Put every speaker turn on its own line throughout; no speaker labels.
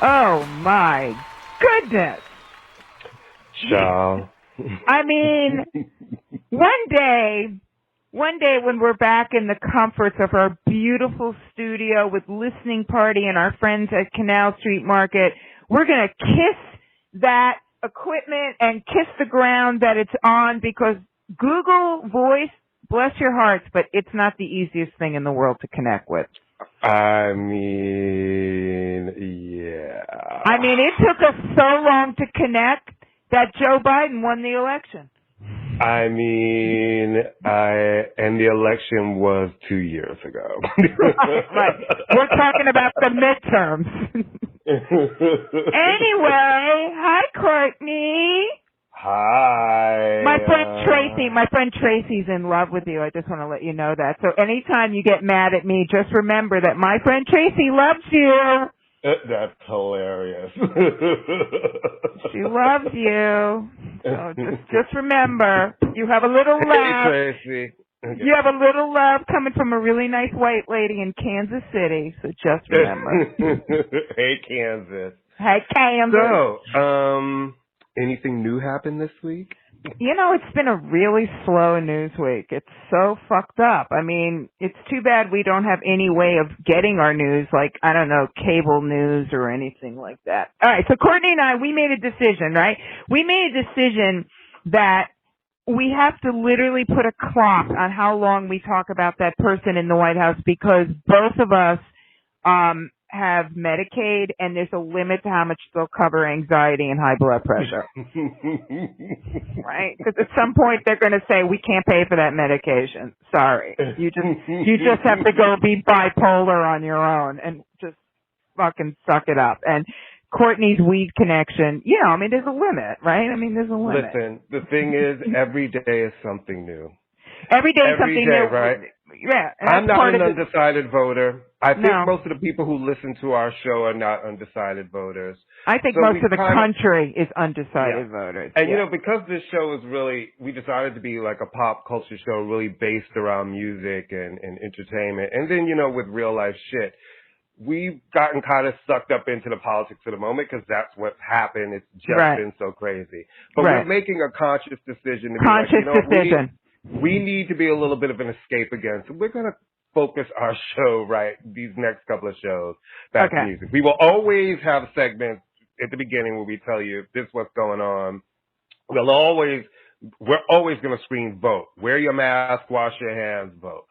Oh, my goodness.
Ciao.
I mean, one day when we're back in the comforts of our beautiful studio with listening party and our friends at Canal Street Market, we're going to kiss that equipment and kiss the ground that it's on, because Google Voice, bless your hearts, but it's not the easiest thing in the world to connect with.
I mean, yeah.
I mean, it took us so long to connect that Joe Biden won the election.
I mean, and the election was 2 years ago.
Right. We're talking about the midterms. Anyway, hi, Courtney.
Hi.
My friend Tracy's in love with you. I just want to let you know that. So anytime you get mad at me, just remember that my friend Tracy loves you.
That's hilarious.
She loves you. So just remember, you have a little love.
Hey, Tracy. Okay.
You have a little love coming from a really nice white lady in Kansas City. So just remember.
Hey, Kansas.
Hey, Kansas.
So, anything new happened this week?
You know, it's been a really slow news week. It's so fucked up. I mean, it's too bad we don't have any way of getting our news, like, I don't know, cable news or anything like that. All right, so Courtney and I, we made a decision, right? We made a decision that we have to literally put a clock on how long we talk about that person in the White House, because both of us have Medicaid, and there's a limit to how much they'll cover anxiety and high blood pressure. Right? Because at some point they're going to say, we can't pay for that medication. Sorry. You just have to go be bipolar on your own and just fucking suck it up. And Courtney's weed connection, you know, I mean, there's a limit, right? I mean, there's a limit.
Listen, the thing is, every day is something new.
Every day is something new.
Right?
Yeah.
I'm not an undecided voter. I think
No.
most of the people who listen to our show are not undecided voters.
I think most of the country is undecided voters.
And, you know, because this show is really, we decided to be like a pop culture show really based around music and entertainment. And then, you know, with real life shit, we've gotten kind of sucked up into the politics of the moment because that's what's happened. It's just been so crazy. But we're making a conscious decision to be like, you know, we need to be a little bit of an escape again. So we're going to focus our show, these next couple of shows back to music. We will always have segments at the beginning where we tell you this is what's going on. We're always going to scream vote. Wear your mask, wash your hands, vote.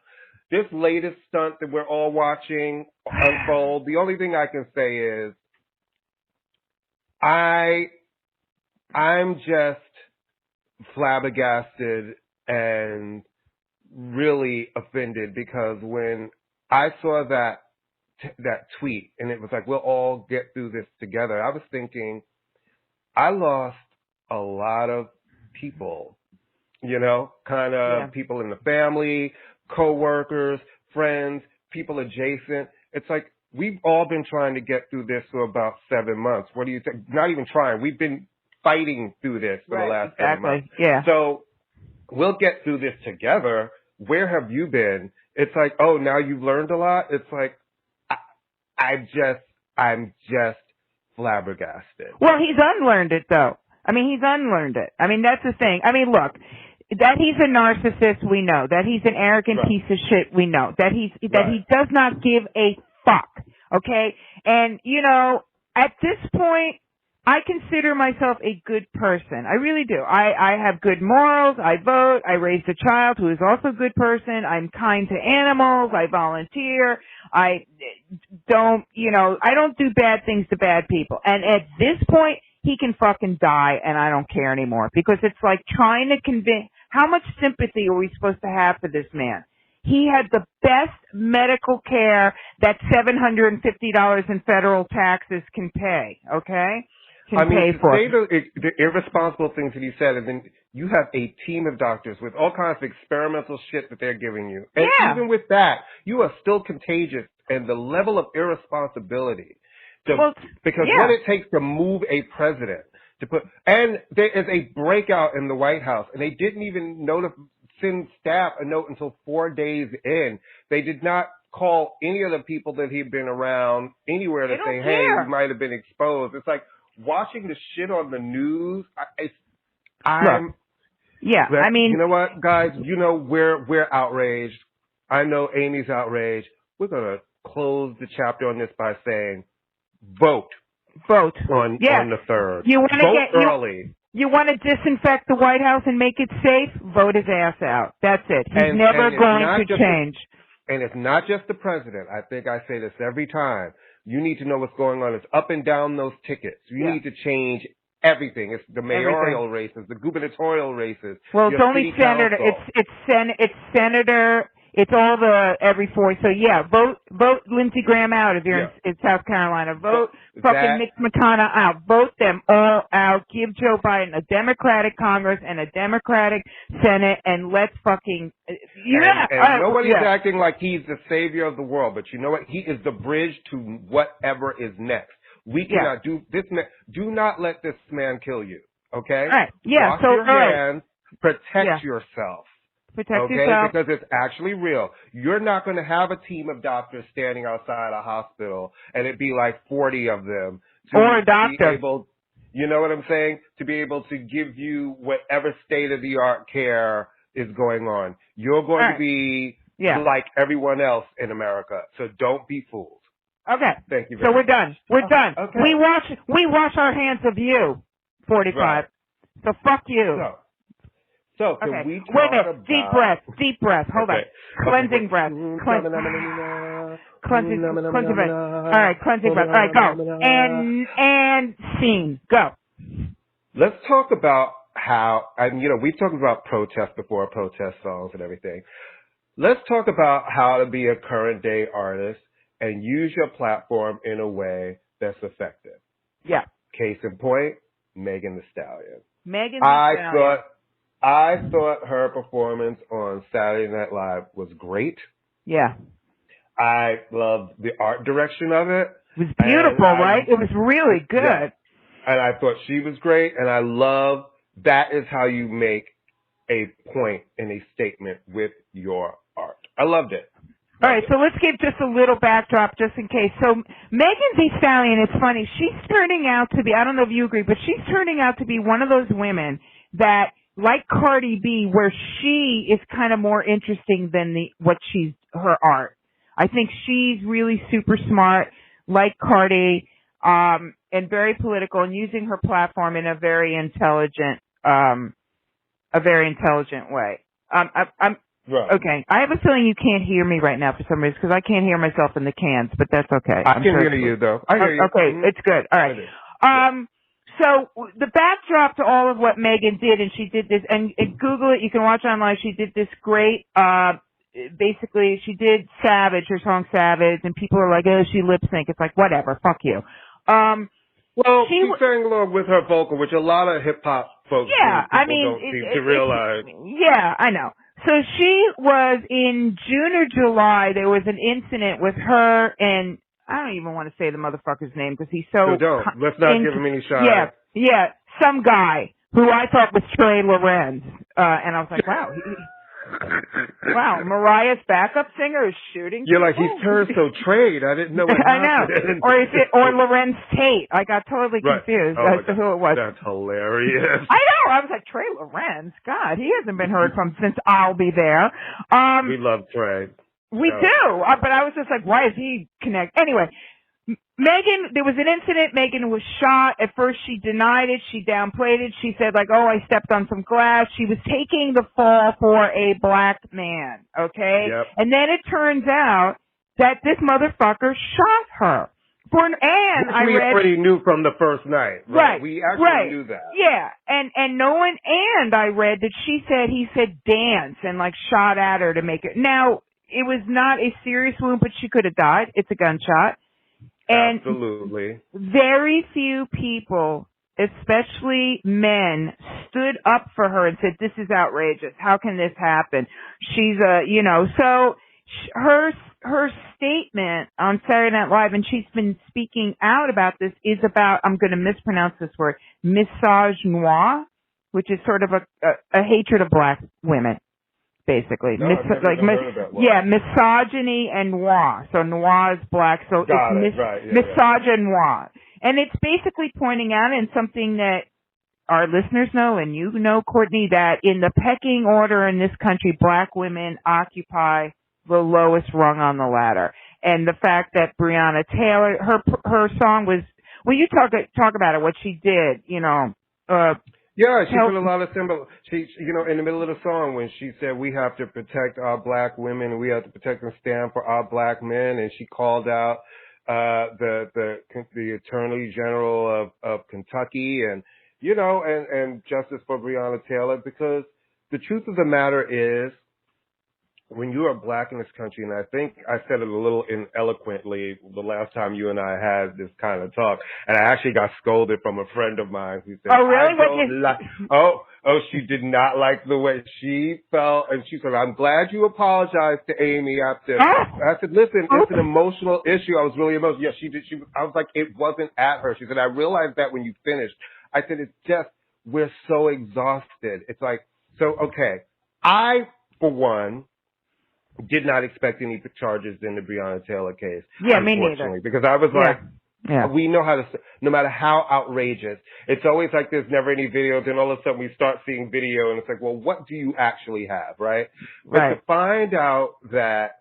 This latest stunt that we're all watching unfold, the only thing I can say is I'm just flabbergasted and really offended, because when I saw that tweet and it was like, we'll all get through this together, I was thinking, I lost a lot of people, you know, kind of people in the family, co-workers, friends, people adjacent. It's like, we've all been trying to get through this for about 7 months. What do you think? Not even trying. We've been fighting through this for the last 7 months.
Yeah.
So we'll get through this together. Where have you been? It's like, oh, now you've learned a lot. It's like, I'm just flabbergasted.
Well, he's unlearned it, though. I mean, he's unlearned it. I mean, that's the thing. I mean, look, that he's a narcissist, we know. That he's an arrogant piece of shit, we know. That he does not give a fuck, okay? And, you know, at this point, I consider myself a good person. I really do. I have good morals. I vote. I raised a child who is also a good person. I'm kind to animals. I volunteer. I don't do bad things to bad people. And at this point, he can fucking die, and I don't care anymore, because it's like trying to convince. How much sympathy are we supposed to have for this man? He had the best medical care that $750 in federal taxes can pay, okay?
Say the irresponsible things that he said, and then you have a team of doctors with all kinds of experimental shit that they're giving you. And even with that, you are still contagious, and the level of irresponsibility. Because what it takes to move a president, and there is a breakout in the White House, and they didn't even send staff a note until 4 days in. They did not call any of the people that he'd been around anywhere to say, hey, we might have been exposed. It's like watching the shit on the news. I mean, you know what, guys? You know, we're outraged. I know Amy's outraged. We're going to close the chapter on this by saying, vote on the 3rd.
You want to
vote early.
You want to disinfect the White House and make it safe? Vote his ass out. That's it. He's never going to change.
And it's not just the president. I think I say this every time. You need to know what's going on. It's up and down those tickets. You need to change everything. It's the mayoral races, the gubernatorial races.
Well, it's only senator. It's senator. It's all the every 4. So yeah, vote Lindsey Graham out if you're in South Carolina. Vote fucking Mitch McConnell out. Vote them all out. Give Joe Biden a Democratic Congress and a Democratic Senate, and let's fucking
nobody's acting like he's the savior of the world, but you know what? He is the bridge to whatever is next. We cannot do this. Do not let this man kill you. Okay?
All right. Yeah.
Wash your hands. Protect yourself.
Protect yourself.
Because it's actually real. You're not going to have a team of doctors standing outside a hospital and it'd be like 40 of them.
Or a doctor.
You know what I'm saying? To be able to give you whatever state-of-the-art care is going on. You're going to be like everyone else in America. So don't be fooled.
Okay.
Thank you very much.
So we're done. We're done.
Okay.
We wash our hands of you, 45.
Right.
So fuck you.
So can we talk
Wait a minute.
about...
Deep breath. Hold on. Cleansing breath. Cleansing breath. All right, cleansing breath. All right, go. And scene. Go.
Let's talk about how, we've talked about protests before, protest songs and everything. Let's talk about how to be a current day artist and use your platform in a way that's effective.
Yeah.
Case in point, Megan Thee Stallion.
Megan Thee Stallion.
I thought her performance on Saturday Night Live was great.
Yeah.
I loved the art direction of it.
It was beautiful, right? It was really good.
Yeah. And I thought she was great, and I love that is how you make a point and a statement with your art. I loved it.
All right, so let's give just a little backdrop just in case. So Megan Thee Stallion, it's funny, she's turning out to be, I don't know if you agree, but she's turning out to be one of those women that, like Cardi B, where she is kind of more interesting than her art. I think she's really super smart, like Cardi, and very political, and using her platform in a very intelligent way.
Right.
Okay. I have a feeling you can't hear me right now for some reason because I can't hear myself in the cans, but that's okay.
I can hear you though. I hear you.
Okay, it's good. All right. So the backdrop to all of what Megan did, and she did this, and Google it, you can watch online, she did this great, basically she did Savage, her song Savage, and people are like, oh, she lip sync. It's like, whatever, fuck you.
Well, she sang along with her vocal, which a lot of hip hop folks don't seem to realize.
Yeah, I know. So she was in June or July, there was an incident with her and I don't even want to say the motherfucker's name because he's so...
don't. Let's not give him any shot.
Yeah, some guy who I thought was Trey Lorenz. And I was like, wow. Wow, Mariah's backup singer is shooting.
You're like, he's turned so Trade. I didn't know what happened.
I know. Or Lorenz Tate. I got totally confused as to who it was.
That's hilarious.
I know. I was like, Trey Lorenz? God, he hasn't been heard from since I'll Be There.
We love Trey.
We do, but I was just like, why is he connected? Anyway, Megan, there was an incident. Megan was shot. At first, she denied it. She downplayed it. She said, like, oh, I stepped on some glass. She was taking the fall for a black man, okay?
Yep.
And then it turns out that this motherfucker shot her.
We already knew from the first night.
Right.
We actually knew that.
Yeah. And no one, and I read that he said dance and, like, shot at her to make it. Now, it was not a serious wound, but she could have died. It's a gunshot. And
absolutely.
Very few people, especially men, stood up for her and said, this is outrageous. How can this happen? She's so her statement on Saturday Night Live, and she's been speaking out about this, is about, I'm going to mispronounce this word, misogynoir, which is sort of a hatred of black women. basically.
No, I've never even heard of that word.
Yeah, misogyny and noir. So noir is black, so
Got
it's
it. Right. Yeah,
misogynoir. And it's basically pointing out in something that our listeners know, and you know, Courtney, that in the pecking order in this country, black women occupy the lowest rung on the ladder. And the fact that Breonna Taylor, her song was, well, you talk about it, what she did, you know.
Yeah, she put a lot of symbol. She, you know, in the middle of the song when she said we have to protect our black women, we have to protect and stand for our black men, and she called out the Attorney General of Kentucky, and you know, and justice for Breonna Taylor, because the truth of the matter is, when you are black in this country, and I think I said it a little ineloquently the last time you and I had this kind of talk, and I actually got scolded from a friend of mine who said,
"Oh, really?
She did not like the way she felt," and she said, "I'm glad you apologized to Amy after." I said, "Listen, it's an emotional issue." I was really emotional. Yeah, she did. I was like, it wasn't at her. She said, "I realized that when you finished." I said, "It's just we're so exhausted." It's like, so okay, I for one did not expect any charges in the Breonna Taylor case.
Yeah, me neither.
Because I was like, we know how to, no matter how outrageous, it's always like there's never any videos, and all of a sudden we start seeing video, and it's like, well, what do you actually have, right? But to find out that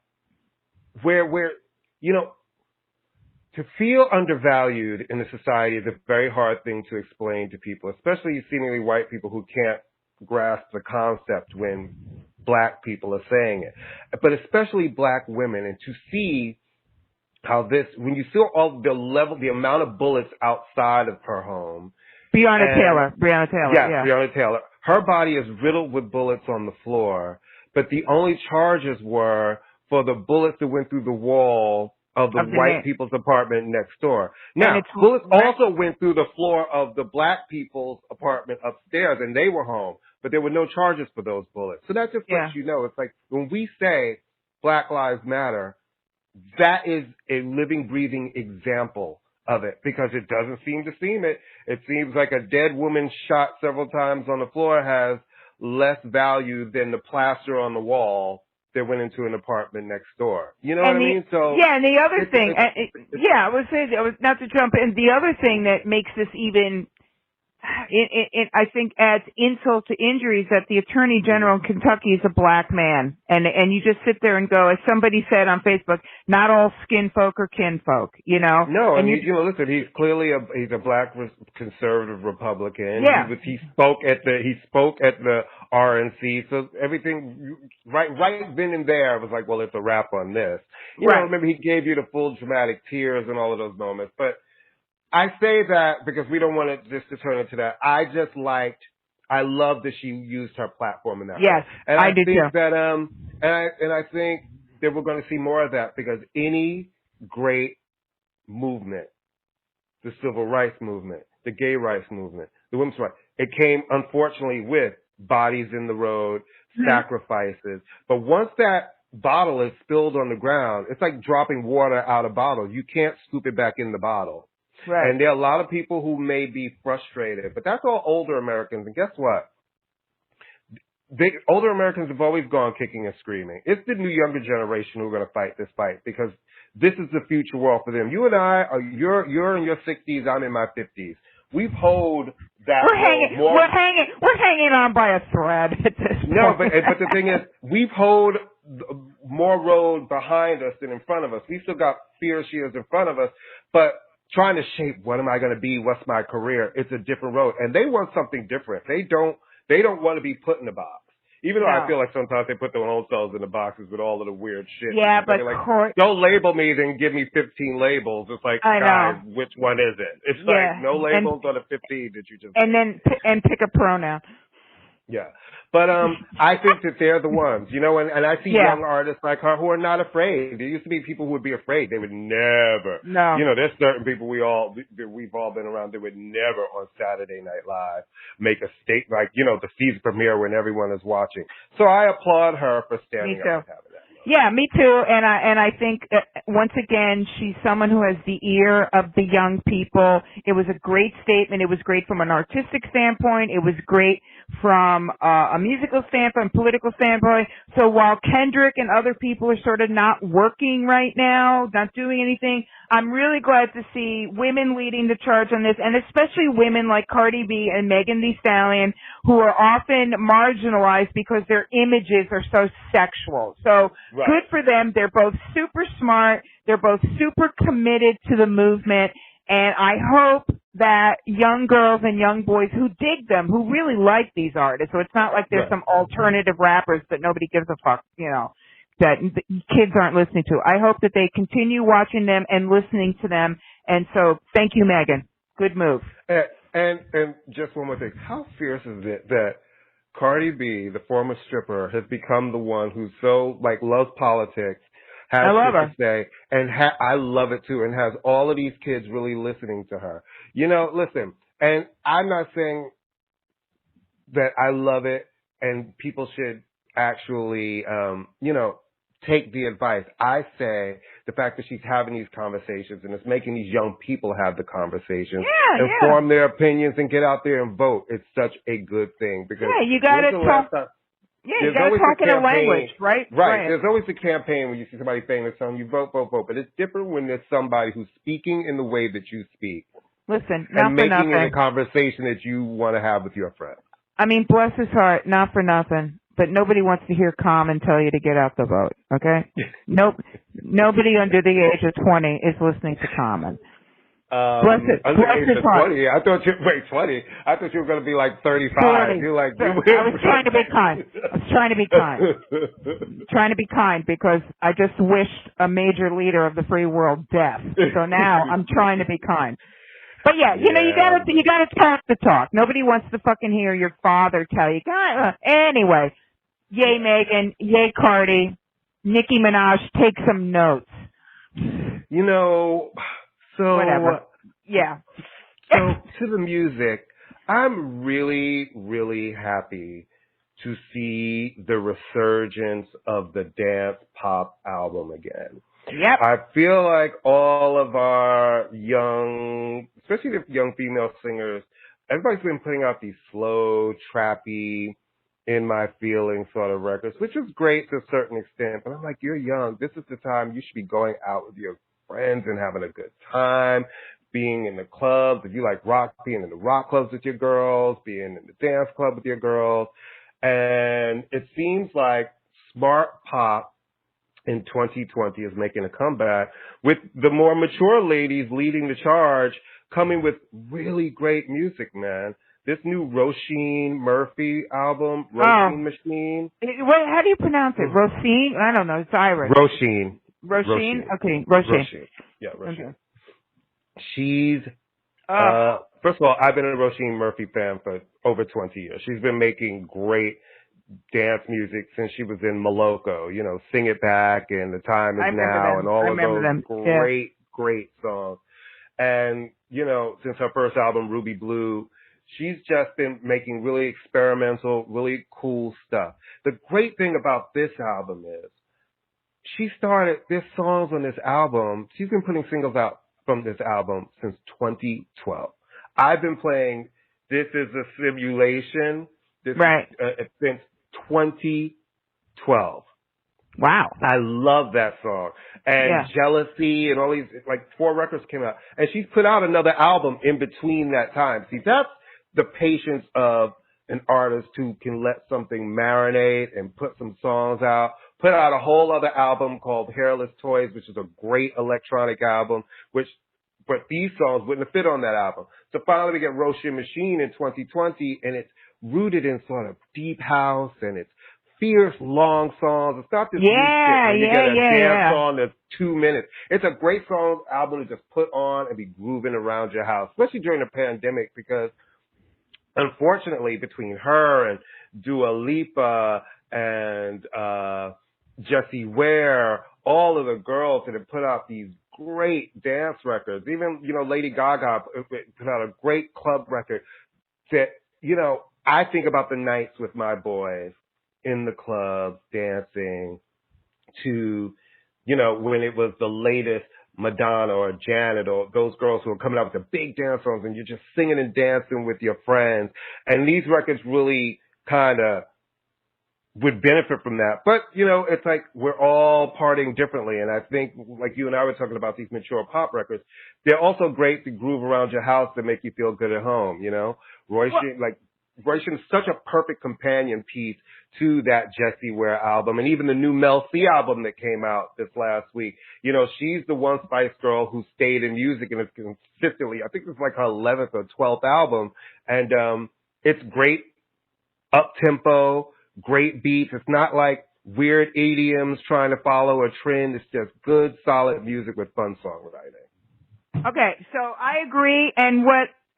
where, you know, to feel undervalued in the society is a very hard thing to explain to people, especially seemingly white people who can't grasp the concept when black people are saying it, but especially black women, and to see how this, when you feel all the amount of bullets outside of her home.
Breonna Taylor.
Yeah, Breonna Taylor. Her body is riddled with bullets on the floor, but the only charges were for the bullets that went through the wall of the white people's apartment next door. Now, bullets also went through the floor of the black people's apartment upstairs, and they were home, but there were no charges for those bullets. So that just lets you know, it's like when we say Black Lives Matter, that is a living, breathing example of it, because it doesn't seem to seem it. It seems like a dead woman shot several times on the floor has less value than the plaster on the wall that went into an apartment next door. You know what I mean? So
yeah, and the other thing, I would say, not to jump in, the other thing that makes this even, I think, adds insult to injury is that the Attorney General in Kentucky is a black man, and you just sit there and go, as somebody said on Facebook, not all skin folk are kinfolk, you know.
No, and you know, listen, he's clearly he's a black conservative Republican.
Yeah.
He spoke at the RNC, so everything right then and there was like, well, it's a wrap on this. You know, remember he gave you the full dramatic tears and all of those moments, but I say that because we don't want it just to turn into that. I love that she used her platform in that way.
Yes,
and
I do
think
too.
that I think that we're going to see more of that, because any great movement, the civil rights movement, the gay rights movement, the women's rights, it came unfortunately with bodies in the road, sacrifices. But once that bottle is spilled on the ground, it's like dropping water out of a bottle. You can't scoop it back in the bottle.
Right.
And there are a lot of people who may be frustrated, but that's all older Americans. And guess what? Older Americans have always gone kicking and screaming. It's the new younger generation who are going to fight this fight, because this is the future world for them. You and I you're in your 60s, I'm in my 50s. We've hold that.
We're hanging on by a thread at this point.
No, but the thing is, we've hold more road behind us than in front of us. We still got fear shields in front of us, but trying to shape, what am I going to be? What's my career? It's a different road. And they want something different. They don't want to be put in a box. Even though I feel like sometimes they put their own selves in the boxes with all of the weird shit.
Yeah, but
like, don't label me, then give me 15 labels. It's like, guys, which one is it? It's like no labels on the 15 that you just.
And pick a pronoun.
Yeah. But I think that they're the ones, you know, and I see young artists like her who are not afraid. There used to be people who would be afraid. They would never.
No.
You know, there's certain people we've all been around, they would never on Saturday Night Live make a statement, like, you know, the season premiere when everyone is watching. So I applaud her for standing up and having that.
Yeah, me too. And I think once again, she's someone who has the ear of the young people. It was a great statement. It was great from an artistic standpoint. It was great from a musical standpoint, political standpoint. So while Kendrick and other people are sort of not working right now, not doing anything, I'm really glad to see women leading the charge on this, and especially women like Cardi B and Megan Thee Stallion, who are often marginalized because their images are so sexual. So
Right.
good for them. They're both super smart. They're both super committed to the movement. And I hope that young girls and young boys who dig them, who really like these artists, so it's not like there's
Right.
some alternative rappers that nobody gives a fuck, that kids aren't listening to. I hope that they continue watching them and listening to them. And so thank you, Megan. Good move.
And just one more thing. How fierce is it that Cardi B, the former stripper, has become the one who so loves politics, has
I love
shit
her.
to say, and I love it too, and has all of these kids really listening to her. Listen, and I'm not saying that I love it and people should actually, take the advice. I say the fact that she's having these conversations and it's making these young people have the conversations and form their opinions and get out there and vote. It's such a good thing because
you gotta talk. You gotta talk in a language, right?
Right. There's always a campaign when you see somebody famous telling you vote, vote, vote. But it's different when there's somebody who's speaking in the way that you speak.
Listen,
and
not for
making
nothing.
it a conversation that you want to have with your friend.
I mean, bless his heart, not for nothing. But nobody wants to hear Common tell you to get out the vote, okay? Nope. Nobody under the age of 20 is listening to Common. Bless his heart.
20. I thought 20. I thought you were going to be like 35.
40.
You're like,
I was trying to be kind. Trying to be kind because I just wished a major leader of the free world death. So now I'm trying to be kind. But yeah, you gotta talk the talk. Nobody wants to fucking hear your father tell you. Anyway, yay Megan, yay Cardi, Nicki Minaj, take some notes.
So
whatever. Yeah.
So to the music, I'm really, really happy to see the resurgence of the dance pop album again.
Yep.
I feel like all of our young, especially the young female singers, everybody's been putting out these slow, trappy, in my feelings sort of records, which is great to a certain extent. But I'm like, you're young. This is the time you should be going out with your friends and having a good time, being in the clubs. If you like rock, being in the rock clubs with your girls, being in the dance club with your girls. And it seems like smart pop in 2020 is making a comeback with the more mature ladies leading the charge, coming with really great music, man. This new Roisin Murphy album, Roisin Machine.
How do you pronounce it? Roisin? I don't know. It's Irish.
Roisin.
Okay, Roisin.
Yeah, Roisin.
Okay.
She's, first of all, I've been a Roisin Murphy fan for over 20 years. She's been making great dance music since she was in Moloko, Sing It Back and The Time Is Now and all of those great songs. And, since her first album, Ruby Blue, she's just been making really experimental, really cool stuff. The great thing about this album is there's songs on this album. She's been putting singles out from this album since 2012. I've been playing This Is a Simulation since 2012.
Wow.
I love that song. And Jealousy and all these, 4 records came out. And she's put out another album in between that time. See, that's the patience of an artist who can let something marinate and put some songs out. Put out a whole other album called Hairless Toys, which is a great electronic album, but these songs wouldn't have fit on that album. So finally we get Roisin Machine in 2020, and it's rooted in sort of deep house, and it's fierce, long songs. It's not this new shit where you get a dance song that's 2 minutes. It's a great song album to just put on and be grooving around your house, especially during the pandemic, because unfortunately between her and Dua Lipa and Jessie Ware, all of the girls that have put out these great dance records, even, Lady Gaga put out a great club record that, I think about the nights with my boys in the club, dancing, to, you know, when it was the latest Madonna or Janet or those girls who are coming out with the big dance songs and you're just singing and dancing with your friends. And these records really kind of would benefit from that. But, you know, it's like we're all partying differently. And I think, like you and I were talking about these mature pop records, they're also great to groove around your house to make you feel good at home, you know? Roy Sheen is such a perfect companion piece to that Jessie Ware album, and even the new Mel C album that came out this last week. You know, she's the one Spice Girl who stayed in music and is consistently, I think it's like her 11th or 12th album, and it's great up-tempo, great beats. It's not like weird idioms trying to follow a trend. It's just good, solid music with fun songwriting.
Okay, so I agree, and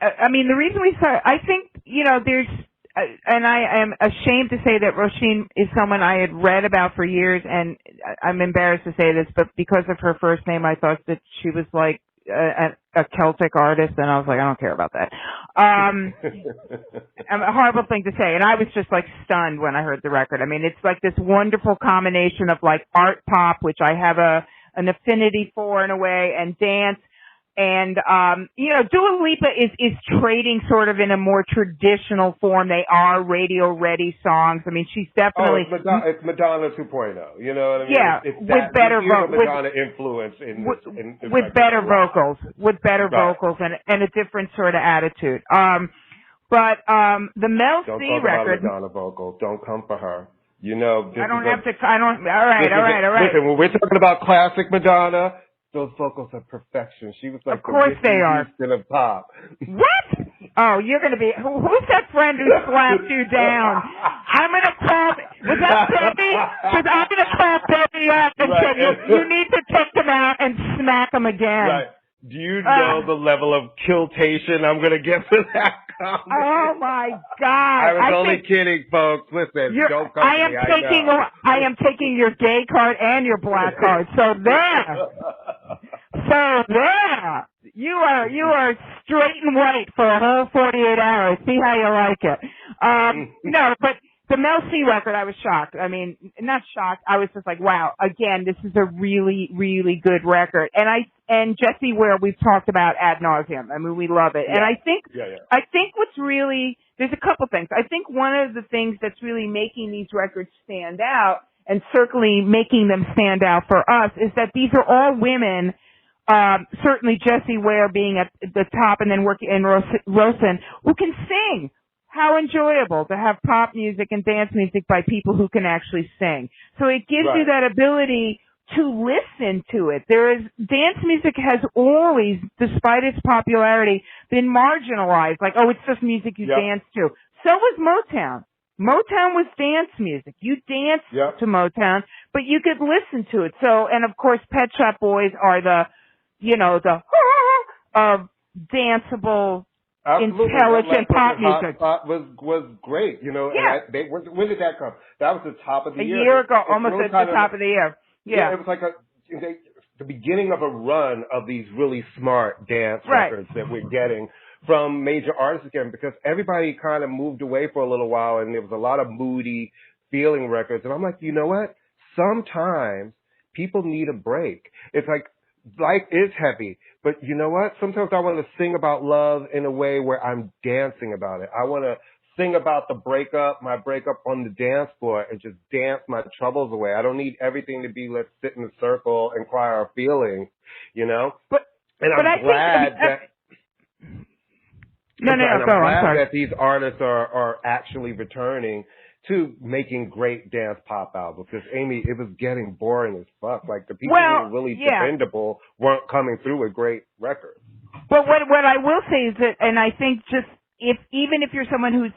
I mean, the reason we start, I think, you know, there's, and I am ashamed to say that Roisin is someone I had read about for years, and I'm embarrassed to say this, but because of her first name, I thought that she was like a Celtic artist, and I was like, I don't care about that. A horrible thing to say, and I was just like stunned when I heard the record. I mean, it's like this wonderful combination of like art pop, which I have an affinity for in a way, and dance. And, you know, Dua Lipa is trading sort of in a more traditional form. They are radio-ready songs. I mean, she's definitely...
Oh, it's Madonna 2.0, you know what I mean?
Yeah,
it's
with better vocals.
Madonna influence
with better vocals. With better vocals and a different sort of attitude. But the Mel C record...
Don't talk about Madonna vocals. Don't come for her. You know...
I don't have to... I don't... All right.
Listen, when we're talking about classic Madonna... Those vocals are perfection. She was like,
of course they are.
Of pop.
What? Oh, you're gonna be. Who's that friend who slapped you down? I'm gonna call. Was that Debbie? Because I'm gonna call Debbie up and say you need to take them out and smack them again.
Right. Do you know the level of kiltation I'm gonna get for that comment?
Oh my God!
I was only kidding, folks. Listen, don't come to me.
I am taking your gay card and your black card. So there. You are straight and white for a whole 48 hours. See how you like it. No, but the Mel C record, I was shocked. I mean, not shocked. I was just like, wow, again, this is a really, really good record. And Jessie Ware, we've talked about ad nauseum. I mean, we love it. Yeah. And I think what's really, there's a couple things. I think one of the things that's really making these records stand out, and certainly making them stand out for us, is that these are all women, certainly Jessie Ware being at the top, and then working in Roisin, who can sing. How enjoyable to have pop music and dance music by people who can actually sing. So it gives you that ability to listen to it. Dance music has always, despite its popularity, been marginalized. Like, oh, it's just music you dance to. So was Motown. Motown was dance music. You danced to Motown, but you could listen to it. So, and of course, Pet Shop Boys are the danceable,
absolutely.
intelligent pop music.
Was great, you know.
Yeah.
And when did that come? That was the top of the year.
A year ago, almost really at the top of the year. Yeah.
It was like the beginning of a run of these really smart dance records that we're getting from major artists again, because everybody kind of moved away for a little while, and there was a lot of moody feeling records. And I'm like, you know what? Sometimes people need a break. It's like, life is heavy, but you know what? Sometimes I want to sing about love in a way where I'm dancing about it. I want to sing about my breakup on the dance floor, and just dance my troubles away. I don't need everything to be, let's sit in a circle and cry our feelings, you know? I'm glad that these artists are actually returning to making great dance pop albums. Because, Amy, it was getting boring as fuck. Like, the people who were really dependable weren't coming through with great records.
But what I will say is that, and I think just even if you're someone who's,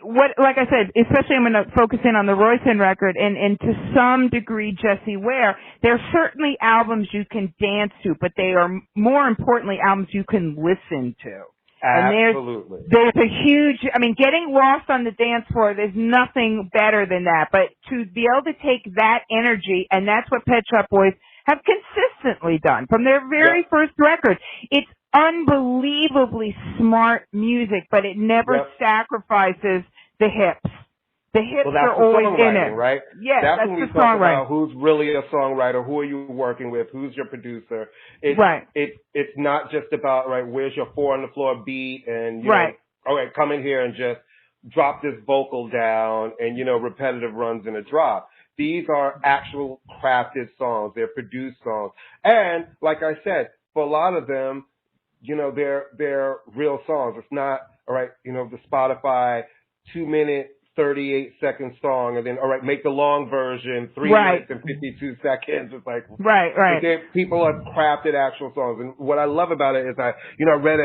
like I said, especially I'm going to focus in on the Roisin record and to some degree Jessie Ware, there are certainly albums you can dance to, but they are more importantly albums you can listen to.
Absolutely.
And there's a huge, I mean, getting lost on the dance floor, there's nothing better than that. But to be able to take that energy, and that's what Pet Shop Boys have consistently done from their very first record. It's unbelievably smart music, but it never sacrifices the hips. The hits
Well, that's
are
the
always in
songwriting,
it.
right?
Yeah,
That's
that's
when
the
we talk
songwriting.
about who's really a songwriter, who are you working with, who's your producer.
Right.
It's not just about, right, where's your 4 on the floor beat and,
Right.
okay, come in here and just drop this vocal down and, repetitive runs in a drop. These are actual crafted songs. They're produced songs. And like I said, for a lot of them, they're real songs. It's not, all right, the Spotify 2-minute, 38-second song, and then, all right, make the long version 3 minutes and 52 seconds. It's like,
right.
People have crafted actual songs. And what I love about it is I read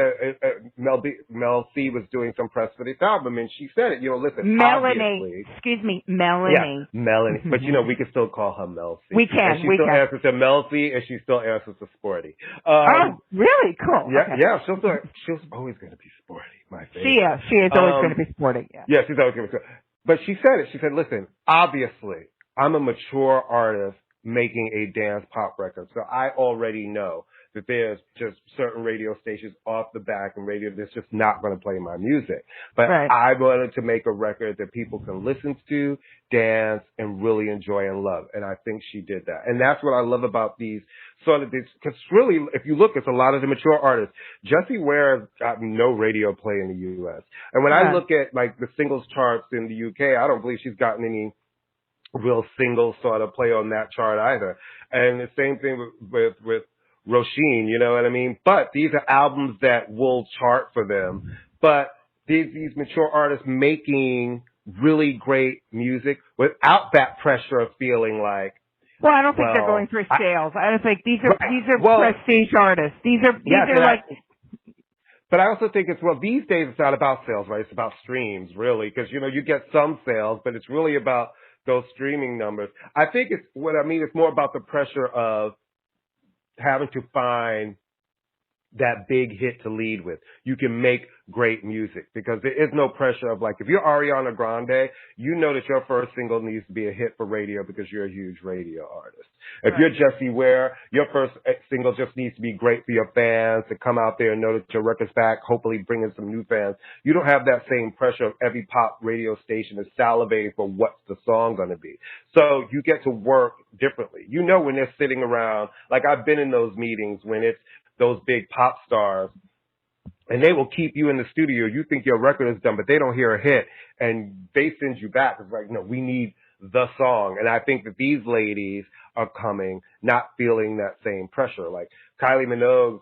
Mel C was doing some press for this album, and she said it, listen,
Melanie.
obviously.
Excuse me, Melanie.
Yeah, Melanie. But, we can still call her Mel C.
We can.
And she still answers to Mel C, and she still answers to Sporty.
Oh, really? Cool.
Yeah,
okay.
yeah. She's always going to be Sporty, my favorite.
She is always going to be Sporty, yeah.
Yeah, she's always going to be Sporty. But she said it. She said, listen, obviously, I'm a mature artist making a dance pop record. So I already know that there's just certain radio stations off the back and radio that's just not going to play my music. But I wanted to make a record that people can listen to, dance, and really enjoy and love. And I think she did that. And that's what I love about these sort of these, because really, if you look, it's a lot of the mature artists. Jessie Ware has got no radio play in the U.S. And when I look at like the singles charts in the U.K., I don't believe she's gotten any real single sort of play on that chart either. And the same thing with Roisin, you know what I mean? But these are albums that will chart for them. But these mature artists making really great music without that pressure of feeling like,
well, I don't think they're going through sales. I don't think these are prestige artists. These are like.
But I also think these days it's not about sales, right? It's about streams, really, because you get some sales, but it's really about those streaming numbers. I think it's more about the pressure of having to find that big hit to lead with. You can make great music because there is no pressure of like, if you're Ariana Grande, you know that your first single needs to be a hit for radio because you're a huge radio artist. If you're Jessie Ware, your first single just needs to be great for your fans to come out there and know that your record's back, hopefully bringing some new fans. You don't have that same pressure of every pop radio station is salivating for what's the song going to be. So you get to work differently. When they're sitting around, like I've been in those meetings when it's those big pop stars, and they will keep you in the studio. You think your record is done, but they don't hear a hit, and they send you back. It's like, no, we need the song. And I think that these ladies are coming, not feeling that same pressure. Like Kylie Minogue,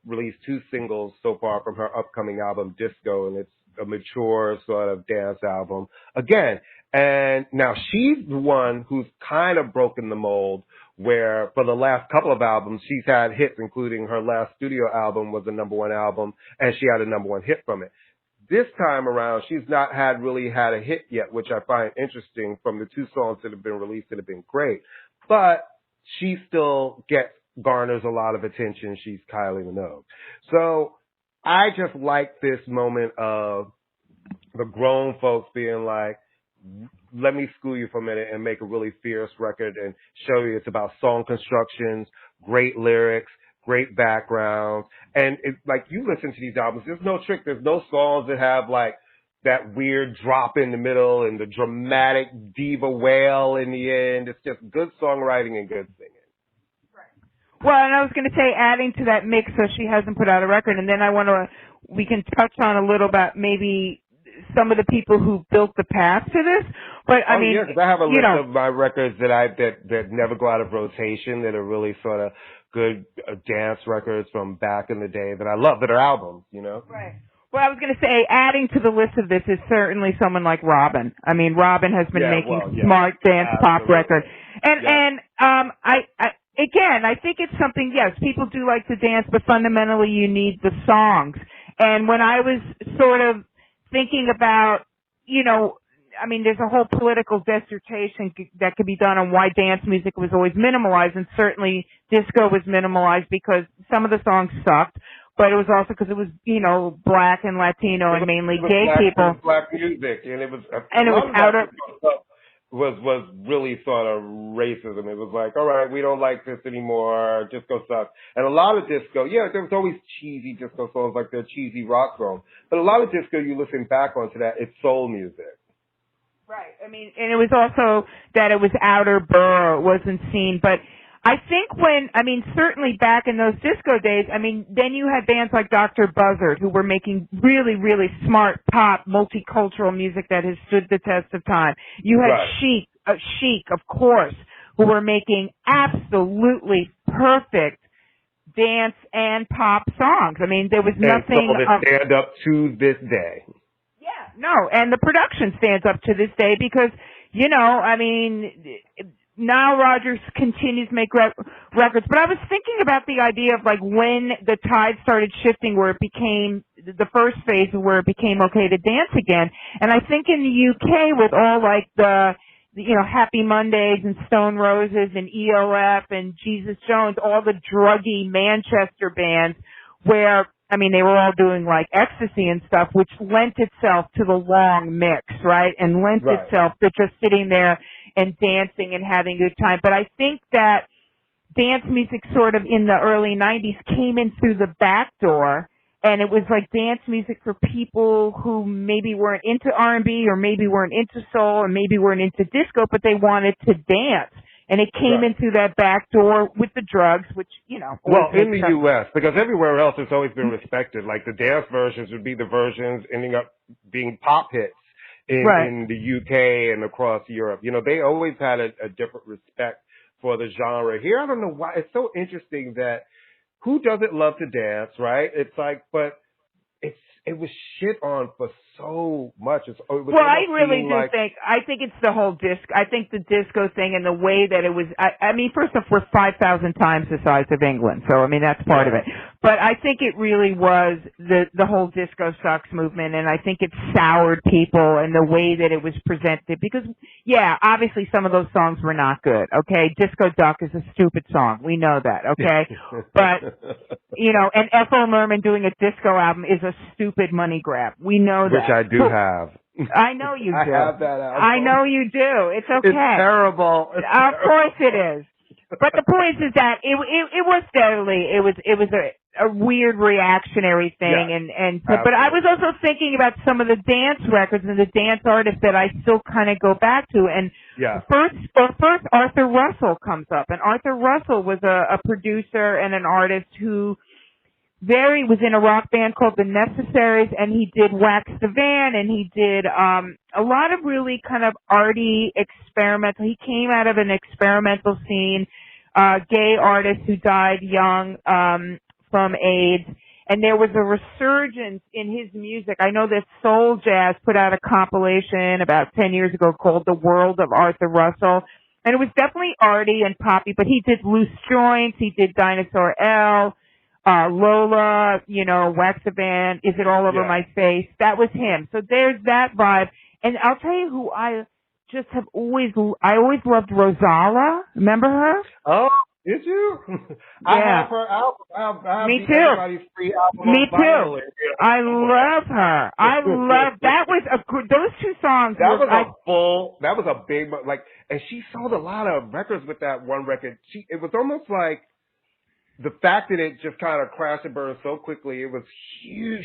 released 2 singles so far from her upcoming album, Disco, and it's a mature sort of dance album again. And now she's the one who's kind of broken the mold, where for the last couple of albums, she's had hits, including her last studio album was a #1 album, and she had a #1 hit from it. This time around, she's not really had a hit yet, which I find interesting from the 2 songs that have been released that have been great. But she still garners a lot of attention. She's Kylie Minogue. So I just like this moment of the grown folks being like, let me school you for a minute and make a really fierce record and show you it's about song constructions, great lyrics, great backgrounds. And it's like, you listen to these albums, there's no trick. There's no songs that have like that weird drop in the middle and the dramatic diva wail in the end. It's just good songwriting and good singing.
Well, and I was going to say, adding to that mix, so she hasn't put out a record, and then we can touch on a little about maybe some of the people who built the path to this. But I mean,
yes, I have a list of my records that never go out of rotation, that are really sort of good dance records from back in the day that I love, that are albums, Right.
Well, I was going to say, adding to the list of this is certainly someone like Robin. I mean, Robin has been making smart dance pop records, and I think it's something. Yes, people do like to dance, but fundamentally, you need the songs. And when I was sort of thinking about, there's a whole political dissertation that could be done on why dance music was always minimalized, and certainly disco was minimalized because some of the songs sucked, but it was also because it was, black and Latino and mainly gay people.
Black music, and it was was really sort of racism. It was like, all right, we don't like this anymore. Disco sucks. And a lot of disco, there was always cheesy disco songs, like they're cheesy rock songs. But a lot of disco, you listen back onto that, it's soul music.
Right. I mean, and it was also that it was outer borough, it wasn't seen. But I think certainly back in those disco days, I mean, then you had bands like Dr. Buzzard who were making really, really smart pop, multicultural music that has stood the test of time. You had Chic, of course, who were making absolutely perfect dance and pop songs. I mean, there was nothing.
And so they stand up to this day.
Yeah, no, and the production stands up to this day because, I mean, Nile Rodgers continues to make records. But I was thinking about the idea of like when the tide started shifting where it became the first phase where it became okay to dance again. And I think in the UK with all like the Happy Mondays and Stone Roses and ELF and Jesus Jones, all the druggy Manchester bands where, I mean, they were all doing like ecstasy and stuff, which lent itself to the long mix, right? And lent itself to just sitting there and dancing and having a good time. But I think that dance music sort of in the early 90s came in through the back door, and it was like dance music for people who maybe weren't into R&B or maybe weren't into soul or maybe weren't into disco, but they wanted to dance. And it came in through that back door with the drugs, which,
Well, in the U.S., because everywhere else it's always been respected. Like the dance versions would be the versions ending up being pop hits in the UK and across Europe. They always had a different respect for the genre. Here, I don't know why. It's so interesting that who doesn't love to dance, right? It's like, but it was shit on for so much.
I really do I think it's the whole I think the disco thing and the way that it was, I mean, first off, we're 5,000 times the size of England, so I mean, that's part of it. But I think it really was the whole disco sucks movement, and I think it soured people and the way that it was presented, because, obviously some of those songs were not good, okay? Disco Duck is a stupid song. We know that, okay? But, and Ethel Merman doing a disco album is a stupid money grab. We know that.
Which I do have.
I know you do.
I have that album.
I know you do. It's okay.
It's terrible.
Of course it is. But the point is that it was steadily, it was a weird reactionary thing, but I was also thinking about some of the dance records and the dance artists that I still kind of go back to, and first Arthur Russell comes up, and Arthur Russell was a producer and an artist who was in a rock band called The Necessaries, and he did Wax the Van, and he did a lot of really kind of arty experimental. He came out of an experimental scene, gay artist who died young from AIDS, and there was a resurgence in his music. I know that Soul Jazz put out a compilation about 10 years ago called The World of Arthur Russell, and it was definitely arty and poppy, but he did Loose Joints, he did Dinosaur L, Lola, Wax the Van, Is It All Over My Face? That was him. So there's that vibe. And I'll tell you who I always loved Rosala. Remember her?
Oh, did you? I have her album. I have
Me too.
Free album.
Me too. I love her. That was those two songs.
That was a big, and she sold a lot of records with that one record. It was almost like, the fact that it just kind of crashed and burned so quickly, it was huge.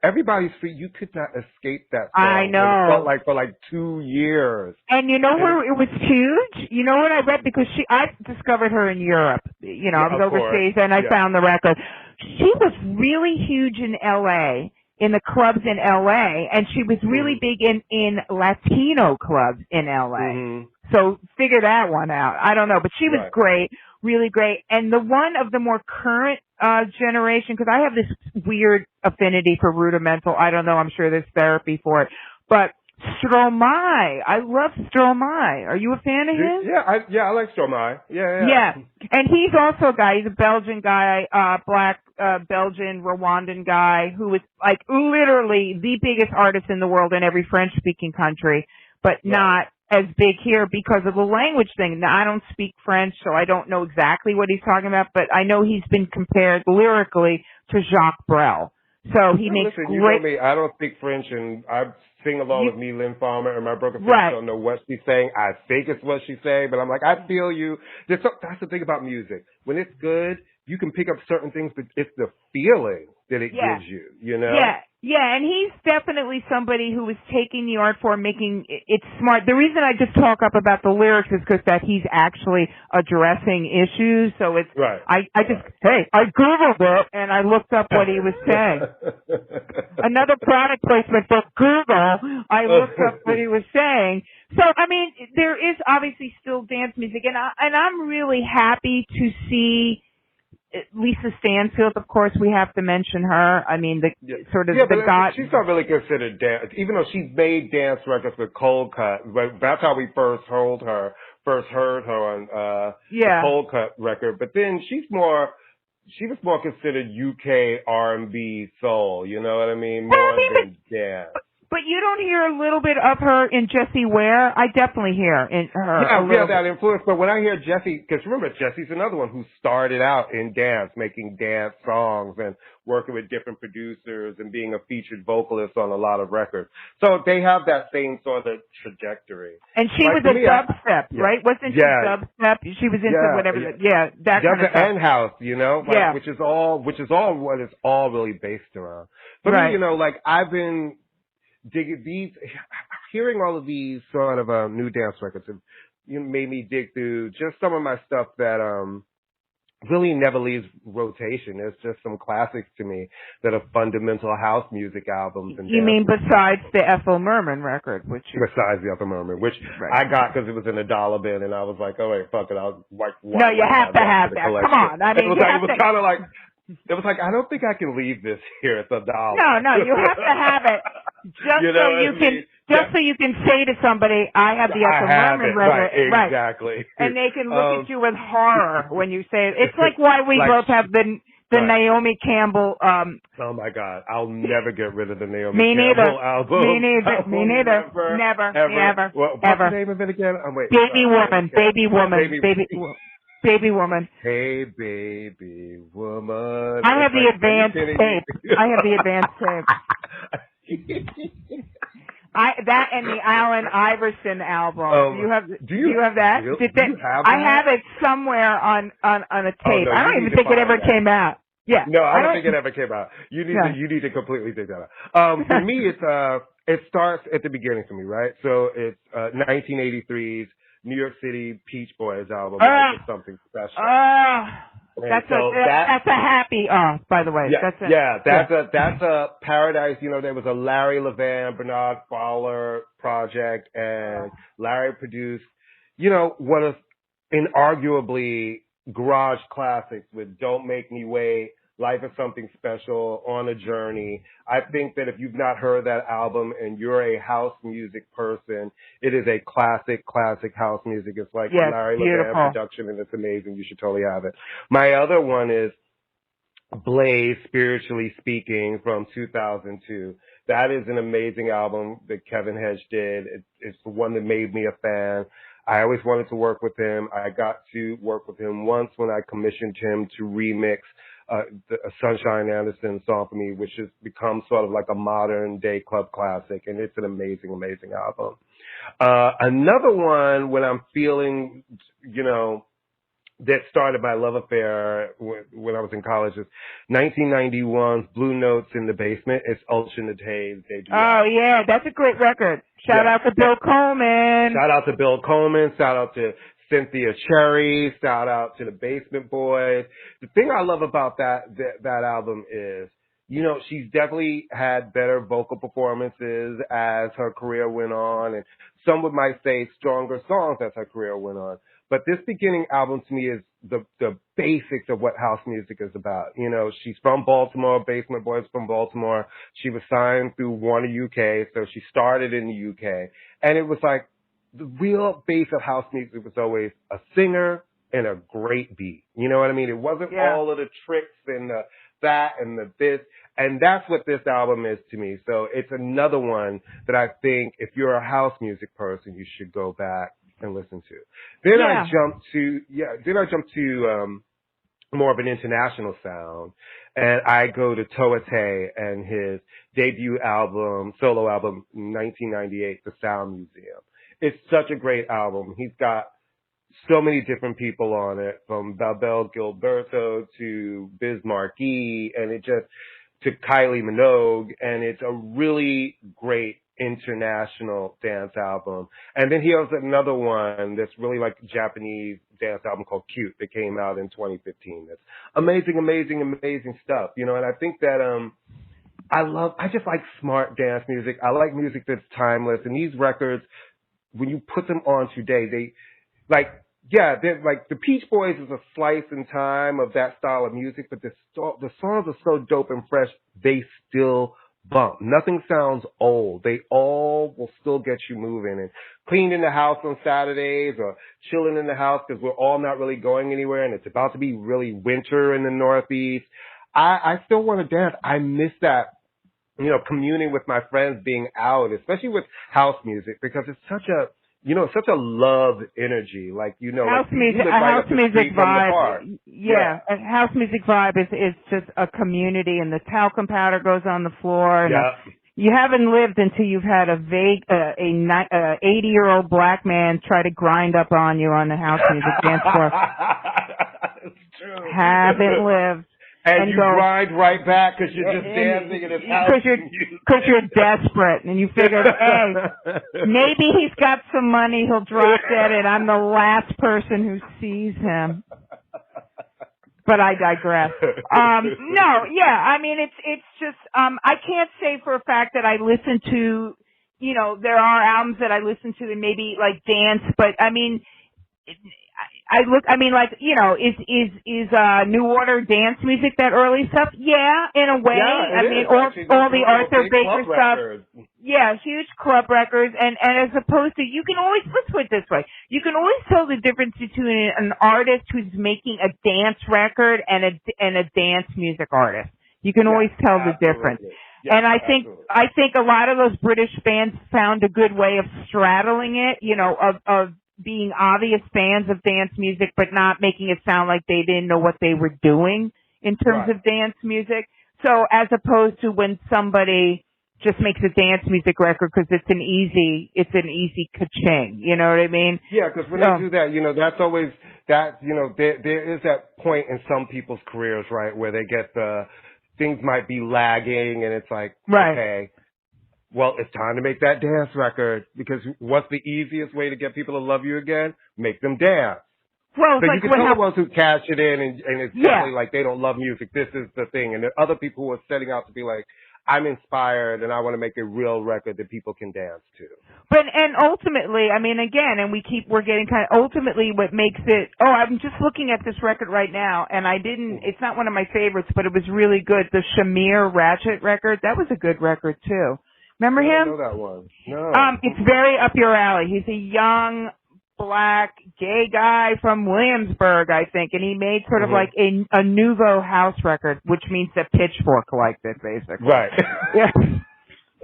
Everybody's Free. You could not escape that song.
I know.
It felt like for 2 years.
And where it was huge? You know what I read? Because I discovered her in Europe. I was overseas and I found the record. She was really huge in L.A., in the clubs in L.A., and she was really big in Latino clubs in L.A. Mm-hmm. So figure that one out. I don't know, but she was great, really great. And the one of the more current generation, because I have this weird affinity for rudimental. I don't know. I'm sure there's therapy for it. But Stromae, I love Stromae. Are you a fan of his?
I like Stromae.
Yeah. And he's also a guy. He's a Belgian guy, black Belgian Rwandan guy who is like literally the biggest artist in the world in every French-speaking country, but not as big here because of the language thing. Now, I don't speak French, so I don't know exactly what he's talking about, but I know he's been compared lyrically to Jacques Brel. So he makes
great...
You
know me, I don't speak French, and I sing along with me, Lynn Farmer, and my broken French don't know what she's saying. I think it's what she's saying, but I'm like, I feel you. That's the thing about music. When it's good, you can pick up certain things, but it's the feeling that it gives you,
Yeah, Yeah, and he's definitely somebody who is taking the art form, making it smart. The reason I just talk up about the lyrics is because that he's actually addressing issues. So it's,
Right.
I just, hey, I Googled it and I looked up what he was saying. Another product placement for Google. I looked up what he was saying. So, I mean, there is obviously still dance music, and I'm really happy to see Lisa Stansfield. Of course, we have to mention her. I mean, the sort of the god.
She's not really considered dance, even though she's made dance records with Cold Cut. But that's how we first heard her on the Cold Cut record. But then she was more considered UK R&B soul. You know what I mean? More than dance.
But you don't hear a little bit of her in Jessie Ware? I definitely hear in her.
Yeah, that influence. But when I hear Jessie, because remember, Jessie's another one who started out in dance, making dance songs and working with different producers and being a featured vocalist on a lot of records. So they have that same sort of trajectory.
And she was a dubstep, right? Wasn't she dubstep? She was into whatever. That kind of stuff.
And house, you know, which is all what it's all really based around. For me, you know, like I've been hearing all of these sort of new dance records have made me dig through just some of my stuff that really never leaves rotation. There's just some classics to me that are fundamental house music albums. And
you mean besides the Ethel Merman record,
besides the Ethel Merman, which I got because it was in a dollar bin, and I was like, oh wait, fuck it, I'll
no, you have to have that. Come on, I mean,
it was kind of like. It was like, I don't think I can leave this here at the dollar.
No, you have to have it just so you can say to somebody, I have the Ethel Merman record.
Right, exactly.
And they can look at you with horror when you say it. It's like why we both have the Naomi Campbell.
Oh my God, I'll never get rid of the Naomi Campbell album.
Me neither. Never. Ever.
What's the name of it again?
Baby Woman. Baby Woman.
Hey, baby woman.
I have the advanced tape. That and the Allen Iverson album. Do you have that? I have it somewhere on a tape. I don't even think it ever came out. Yeah.
No, I don't think it ever came out. You need to completely dig that out. For me, it starts at the beginning for me, right? So it's 1983's New York City Peach Boys album. It's something special.
That's a happy. By the way,
that's a Paradise. You know, there was a Larry Levan, Bernard Fowler project, and Larry produced. You know, one of inarguably garage classics with "Don't Make Me Wait," "Life is Something Special," "On a Journey." I think that if you've not heard that album and you're a house music person, it is a classic house music. It's like Larry Levan production, and it's amazing. You should totally have it. My other one is Blaze, Spiritually Speaking, from 2002. That is an amazing album that Kevin Hedge did. It's the one that made me a fan. I always wanted to work with him. I got to work with him once when I commissioned him to remix a Sunshine Anderson song for me, which has become sort of like a modern day club classic, and it's an amazing album. Another one when I'm feeling, you know, that started my love affair when I was in college is 1991's Blue Notes in the Basement. It's Ultra Nate's debut.
Oh yeah, that's a great record. Shout out to Bill Coleman.
Shout out to Bill Coleman. Shout out to Cynthia Cherry. Shout out to the Basement Boys. The thing I love about that album is, you know, she's definitely had better vocal performances as her career went on, and some might say stronger songs as her career went on. But this beginning album to me is the basics of what house music is about. You know, she's from Baltimore, Basement Boys from Baltimore. She was signed through Warner UK, so she started in the UK. And it was like, the real base of house music was always a singer and a great beat. You know what I mean? It wasn't all of the tricks and the that and the this. And that's what this album is to me. So it's another one that I think if you're a house music person, you should go back and listen to. Then I jump to more of an international sound, and I go to Toate and his debut album, solo album, 1998, The Sound Museum. It's such a great album. He's got so many different people on it, from Babel Gilberto to Biz Markie, and to Kylie Minogue, and it's a really great international dance album. And then he has another one that's really like Japanese dance album called Cute that came out in 2015. That's amazing, amazing, amazing stuff. You know, and I think that I just like smart dance music. I like music that's timeless. And these records, when you put them on today, they like, yeah, they're like the Peach Boys is a slice in time of that style of music, but the songs are so dope and fresh, they still bump. Nothing sounds old. They all will still get you moving. And cleaning the house on Saturdays or chilling in the house because we're all not really going anywhere and it's about to be really winter in the Northeast. I still want to dance. I miss that, you know, communing with my friends, being out, especially with house music, because it's such a, you know, such a love energy. Like, you know,
house
like
music,
a
house music vibe.
Yeah.
A house music vibe is just a community, and the talcum powder goes on the floor. And you haven't lived until you've had a 80-year-old black man try to grind up on you on the house music dance floor.
It's true.
Haven't lived.
And you grind right back because you're just dancing in his house.
Because you're desperate, and you figure, hey, maybe he's got some money, he'll drop dead, and I'm the last person who sees him. But I digress. I mean, it's just, I can't say for a fact that I listen to, you know, there are albums that I listen to and maybe like dance, but I mean, is New Order dance music, that early stuff? Yeah, in a way.
Yeah,
I mean, all the Arthur Baker stuff. Yeah, huge club records. And as opposed to, you can always, let's put it this way, you can always tell the difference between an artist who's making a dance record and a dance music artist. You can always tell the difference. Yeah, and I think a lot of those British bands found a good way of straddling it, you know, of being obvious fans of dance music, but not making it sound like they didn't know what they were doing in terms of dance music. So as opposed to when somebody just makes a dance music record because it's an easy ka-ching, you know what I mean?
Yeah, because when they do that, you know, that's always that, you know, there is that point in some people's careers, right, where they get things might be lagging and it's like, okay, well, it's time to make that dance record, because what's the easiest way to get people to love you again? Make them dance.
Well,
so you can tell the ones who cash it in and it's definitely like they don't love music. This is the thing. And there are other people who are setting out to be like, I'm inspired and I want to make a real record that people can dance to.
But, and ultimately, I mean, again, and we're getting kind of, ultimately what makes it, I'm just looking at this record right now, and it's not one of my favorites, but it was really good. The Shamir Ratchet record, that was a good record too. Remember him?
I don't know that one. No.
It's very up your alley. He's a young, black, gay guy from Williamsburg, I think, and he made sort of like a nouveau house record, which means that Pitchfork liked it, basically.
Right.
Yeah.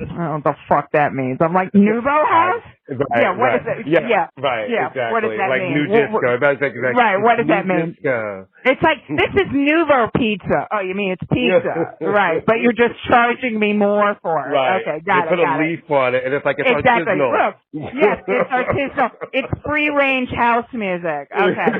I don't know what the fuck that means. I'm like, nouveau house?
Right,
yeah, what is it?
Yeah, right,
yeah.
Exactly.
What does that
like
mean?
New disco.
Right, what does that mean?
Disco.
It's like, this is nouveau pizza. Oh, you mean it's pizza. Right, but you're just charging me more for it.
Right.
Okay, got
you put a leaf on it, and it's like, it's
artisanal.
Look,
yes, it's artisanal. It's free-range house music. Okay.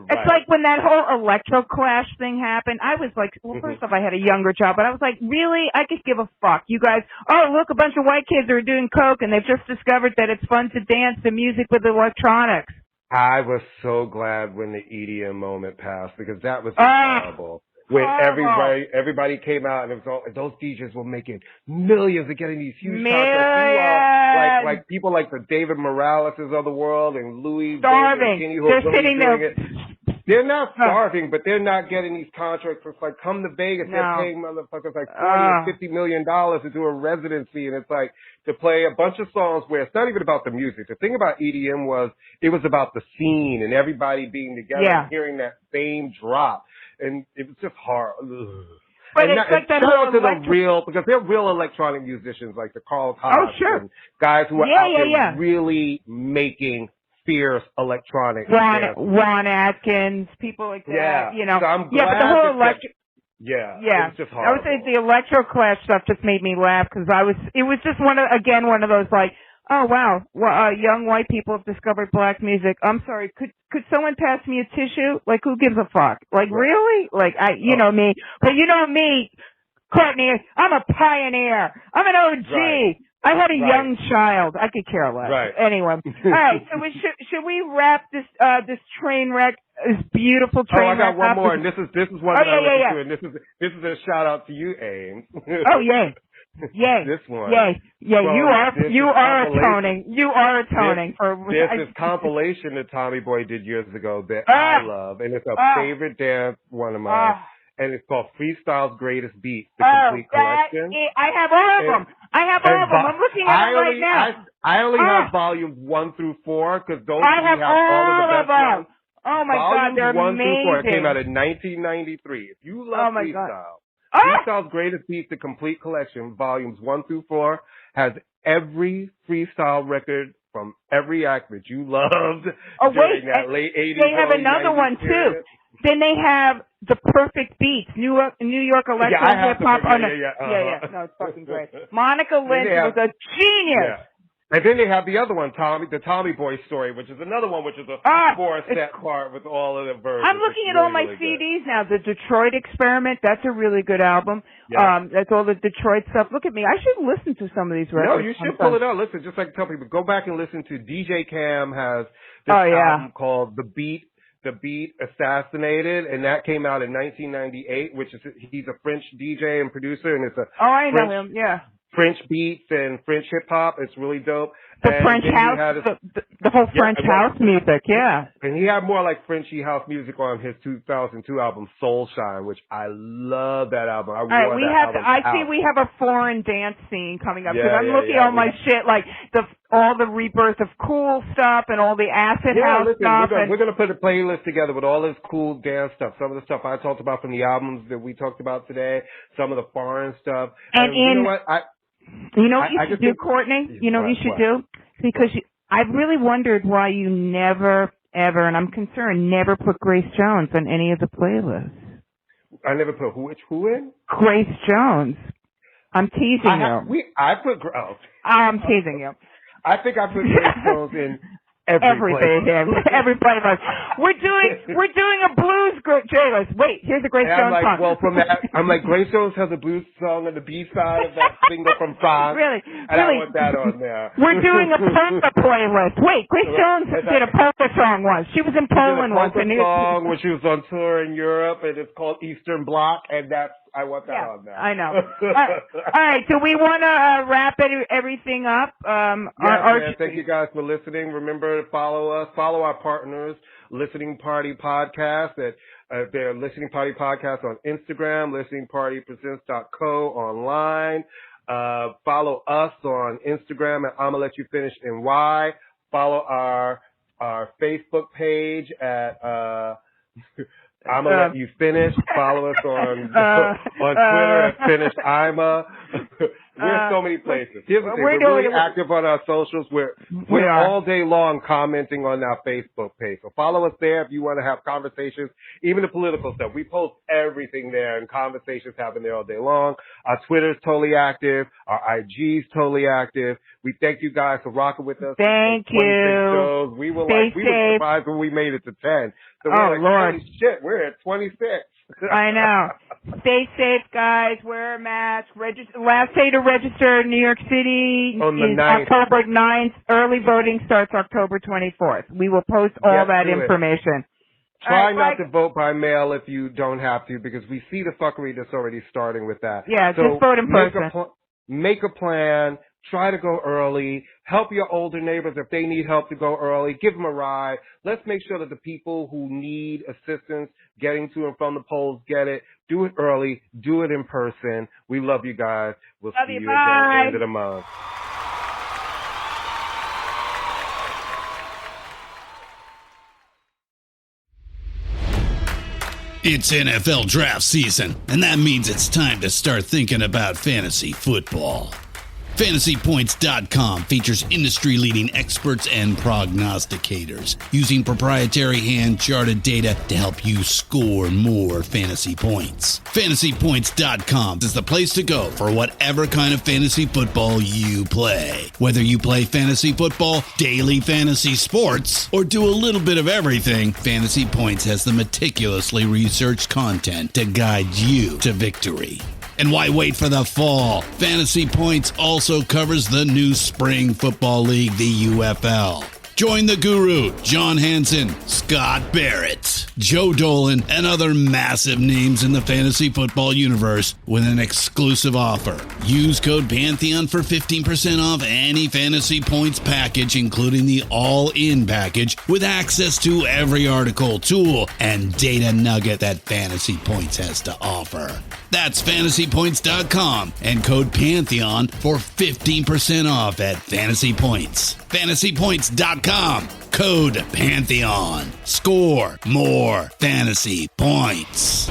It's like when that whole Electro Clash thing happened, I was like, well, first off, I had a younger job, but I was like, really? I could give a fuck. You guys, look, a bunch of white kids are doing coke, and they've just discovered that it's fun to dance to music with electronics.
I was so glad when the EDM moment passed, because that was horrible. When everybody came out and it was all, those DJs were making millions and getting these huge contracts. Like people like the David Moraleses of the world and Louis
starving. They're sitting there.
They're not starving, but they're not getting these contracts. It's like, come to Vegas, they're paying motherfuckers like $40 or $50 million to do a residency, and it's like to play a bunch of songs where it's not even about the music. The thing about EDM was it was about the scene and everybody being together and hearing that same drop, and it was just hard.
But it's like that whole
because they're real electronic musicians like the Carl Cox and guys who are out there really making fierce electronic.
Ron Atkins, people like that.
Yeah,
you know.
So I'm glad
but the whole electric.
Yeah. It's just
I would
horrible.
say the Electro Clash stuff just made me laugh because it was just one of those like, Oh wow! Well, young white people have discovered black music. I'm sorry. Could someone pass me a tissue? Like, who gives a fuck? Like, really? Like, you know me. But you know me, Courtney. I'm a pioneer. I'm an OG.
Right.
I had a young child. I could care less.
Right.
Anyway. All right. So should we wrap this train wreck, this beautiful train wreck?
I got one more, and this is one that I listened to, and this is a shout out to you, Ames.
Oh yay. Yay!
This one.
Yay! Yeah, you are atoning. You are atoning for.
There's this compilation that Tommy Boy did years ago that I love, and it's a favorite dance one of mine, and it's called Freestyle's Greatest Beats, the complete collection.
I have all of them. I have all of them. I'm looking at them right now.
I only have volumes 1 through 4 because those
I have
all of the best ones.
Oh my God, they're
volumes 1
amazing.
through 4. It came out in 1993. If you love freestyle.
God.
Freestyle's Greatest Beats, the complete collection, volumes 1 through 4, has every freestyle record from every act that you loved during that late 80s.
They have another one too. Then they have the perfect beats, New York electro hip hop. No, it's fucking great. Monica Lynch was a genius.
Yeah. And then they have the other one, the Tommy Boy story, which is another one, which is a 4-step part with all of the versions.
I'm looking at all my CDs now. The Detroit Experiment, that's a really good album. Yeah. That's all the Detroit stuff. Look at me. I should listen to some of these records.
No, you should pull it out. Listen, just like I tell people, go back and listen to DJ Cam has this album called The Beat Assassinated, and that came out in 1998, which is, he's a French DJ and producer, and it's a
I know him,
French beats and French hip hop. It's really dope.
The French house, the whole French house music,
And he had more like Frenchy house music on his 2002 album Soul Shine, which I love that album.
We have a foreign dance scene coming up because I'm looking at all my shit, like all the rebirth of cool stuff and all the acid house stuff.
We're gonna put a playlist together with all this cool dance stuff. Some of the stuff I talked about from the albums that we talked about today. Some of the foreign stuff. And you know what?
You know what you should do, Courtney? You know what you should do? Because I've really wondered why you never, ever, and I'm concerned, never put Grace Jones on any of the playlists.
I never put who in?
Grace Jones. I'm teasing you. I'm teasing you.
I think I put Grace Jones in everything.
Every playlist. We're doing a blues playlist. Wait, here's a Grace Jones song.
Well, from that, I'm like, Grace Jones has a blues song on the B side of that single from France.
Really?
I want that on there.
We're doing a polka playlist. Wait, Grace Jones did a polka song once. She was in Poland once.
She did a polka song when she was on tour in Europe, and it's called Eastern Bloc, and I want that on there.
I know. All right. Do we want to wrap everything up?
Thank you guys for listening. Remember to follow us. Follow our partners, Listening Party Podcast. They're Listening Party Podcast on Instagram, listeningpartypresents.co online. Follow us on Instagram at ImmaLetYouFinish NY. Follow our Facebook page at ImmaLetYouFinish. Follow us on Twitter at FinishImma. We're so many places. Here's the thing. We're really active on our socials. We're all day long commenting on our Facebook page. So follow us there if you want to have conversations, even the political stuff. We post everything there, and conversations happen there all day long. Our Twitter's totally active. Our IG's totally active. We thank you guys for rocking with us.
Thank you.
Shows. We were surprised when we made it to 10. So we're
Lord.
Holy shit, we're at 26.
I know. Stay safe, guys. Wear a mask. Last day to register in New York City
on the
is
9th.
October 9th. Early voting starts October 24th. We will post all that information.
Try not to vote by mail if you don't have to, because we see the fuckery that's already starting with that.
Yeah, so just vote in person.
Make a plan. Try to go early. Help your older neighbors if they need help to go early. Give them a ride. Let's make sure that the people who need assistance getting to and from the polls get it. Do it early. Do it in person. We love you guys. We'll see you again at the end of the month.
It's NFL draft season, and that means it's time to start thinking about fantasy football. FantasyPoints.com features industry-leading experts and prognosticators using proprietary hand-charted data to help you score more fantasy points. FantasyPoints.com is the place to go for whatever kind of fantasy football you play. Whether you play fantasy football, daily fantasy sports, or do a little bit of everything, Fantasy Points has the meticulously researched content to guide you to victory. And why wait for the fall? Fantasy Points also covers the new spring football league, the UFL. Join the guru, John Hansen, Scott Barrett, Joe Dolan, and other massive names in the fantasy football universe with an exclusive offer. Use code Pantheon for 15% off any Fantasy Points package, including the all-in package, with access to every article, tool, and data nugget that Fantasy Points has to offer. That's FantasyPoints.com and code Pantheon for 15% off at Fantasy Points. FantasyPoints.com, code Pantheon. Score more fantasy points.